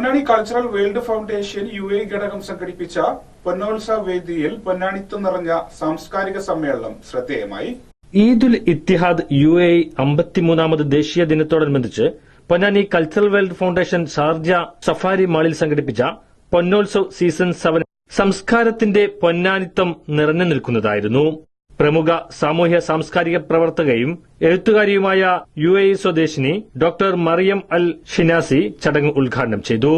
Ponnani cultural world foundation UAE ഘടകം സംഘടിപ്പിച്ച പൊന്നോത്സവ വേദിയിൽ പൊന്നാനിത്വം നിറഞ്ഞ സാംസ്കാരിക സമ്മേളനം ശ്രദ്ധേയമായി. ഈദുൽ ഇത്തിഹാദ് UAE 53ാമത് ദേശീയ ദിനത്തോടനുബന്ധിച്ച് Ponnani cultural world foundation Sharjah safari മാളിൽ സംഘടിപ്പിച്ച പൊന്നോത്സവ് സീസൺ 7 സംസ്കാരത്തിന്റെ പൊന്നാനിത്വം നിറഞ്ഞു നിൽക്കുന്നതായിരുന്നു. പ്രമുഖ സാമൂഹ്യ സാംസ്കാരിക പ്രവർത്തകയും എഴുത്തുകാരിയുമായ UAE സ്വദേശിനി ഡോക്ടർ മറിയം അൽ ഷിനാസി ചടങ്ങ് ഉദ്ഘാടനം ചെയ്തു.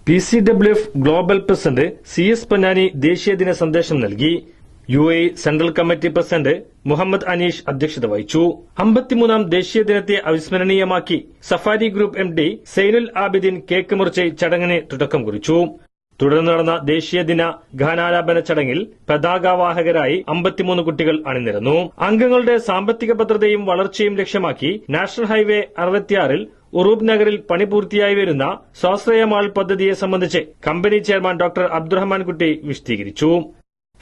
PCWF global president CS Ponnani ദേശീയ ദിന സന്ദേശം നൽകി. UAE central committee president Muhammad Aneesh അധ്യക്ഷത വഹിച്ചു. 53ാം ദേശീയ ദിനത്തെ അവിസ്മരണീയമാക്കി safari group MD Zainul Abidin cake മുറിച്ച് ചടങ്ങിന് തുടക്കം കുറിച്ചു. തുടർന്ന് നടന്ന ദേശീയ ദിന ഗാനാലാപന ചടങ്ങിൽ പതാകവാഹകരായി 53 കുട്ടികൾ അണിനിരന്നു. അംഗങ്ങളുടെ സാമ്പത്തിക ഭദ്രതയും വളർച്ചയും ലക്ഷ്യമാക്കി നാഷണൽ ഹൈവേ 66-ൽ ഉറൂബ് നഗറിൽ പണി പൂർത്തിയായി വരുന്ന സ്വാശ്രയ മാൾ പദ്ധതിയെ സംബന്ധിച്ച് company chairman doctor Abdurahman Kutty വിശദീകരിച്ചു.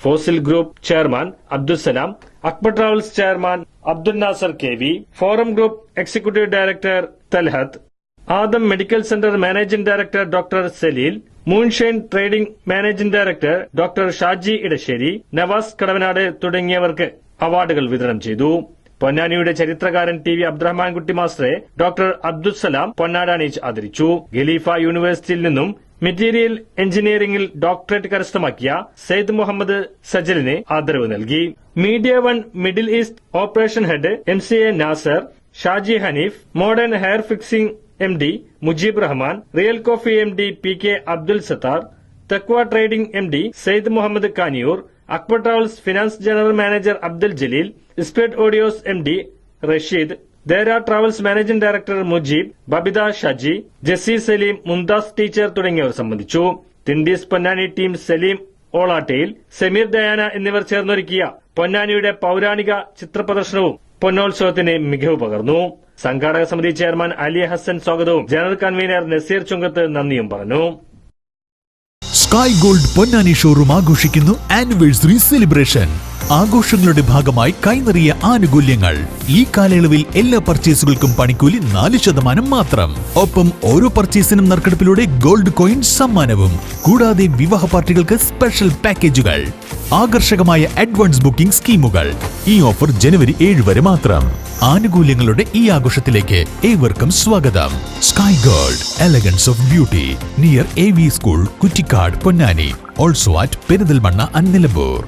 Fossil group chairman Abdussalam, Akbar travels chairman Abdul Nasar KV, Forum group executive director Talhath, Adam medical centre managing director doctor Saleel, Moonshine trading managing director doctor Shaji Edassery, Navas Kadavanad തുടങ്ങിയവർക്ക് അവാർഡുകൾ വിതരണം ചെയ്തു. പൊന്നാനിയുടെ ചരിത്രകാരൻ TV അബ്ദുറഹ്മാൻകുട്ടി മാസ്റ്ററെ ഡോക്ടർ അബ്ദുസലാം പൊന്നാടണിയിച്ച് ആദരിച്ചു. ഖലീഫ യൂണിവേഴ്സിറ്റിയിൽ നിന്നും മെറ്റീരിയൽ എഞ്ചിനീയറിംഗിൽ ഡോക്ടറേറ്റ് കരസ്ഥമാക്കിയ സെയ്ദ് മുഹമ്മദ് സജലിന് ആദരവ് നൽകി. Media one middle east operation head MCA Nasar, Shaji Haneef, modern hair fixing MD Mujeeb Rahman, real coffee MD PK Abdul Sathar, Thaqwa trading MD Sayed Muhammad Kaniyoor, Akbar travels finance general manager Abdul Jaleel, speed audios MD Rasheed, Deira travels managing director Mujeeb, Babitha Shaji, Jasi Saleem, Mumtaz teacher തുടങ്ങിയവർ സംബന്ധിച്ചു. തിണ്ടീസ് Ponnani team Saleem Olattayil, Sameer Diana എന്നിവർ ചേർന്നൊരുക്കിയ പൊന്നാനിയുടെ പൌരാണിക ചിത്രപ്രദർശനവും പൊന്നോത്സവത്തിന് മികവ് പകർന്നു. സംഘാടക സമിതി chairman Ali Hasan സ്വാഗതവും ജനറൽ കൺവീനർ നസീർ ചുങ്കത്ത് നന്ദിയും പറഞ്ഞു. സ്കൈ ഗോൾഡ് പൊന്നാനി ഷോറൂം ആഘോഷിക്കുന്നു ആനിവേഴ്സറി സെലിബ്രേഷൻ. ആഘോഷങ്ങളുടെ ഭാഗമായി കൈനിറിയ ആനുകൂല്യങ്ങൾ. ഈ കാലയളവിൽ എല്ലാ പർച്ചേസുകൾക്കും പണിക്കൂലി 4% മാത്രം. ഒപ്പം ഓരോ പർച്ചേസിനും നറുക്കെടുപ്പിലൂടെ ഗോൾഡ് കോയിൻ സമ്മാനവും. കൂടാതെ വിവാഹ പാർട്ടികൾക്ക് സ്പെഷ്യൽ പാക്കേജുകൾ, ആകർഷകമായ അഡ്വാൻസ് ബുക്കിംഗ് സ്കീമുകൾ. ഈ ഓഫർ ജനുവരി 7 വരെ മാത്രം. ആനുകൂല്യങ്ങളുടെ ഈ ആഘോഷത്തിലേക്ക് ഏവർക്കും സ്വാഗതം. Sky gold, elegance of beauty, near AV school, Kuttikkad, Ponnani. Also at Perinthalmanna and Nilambur.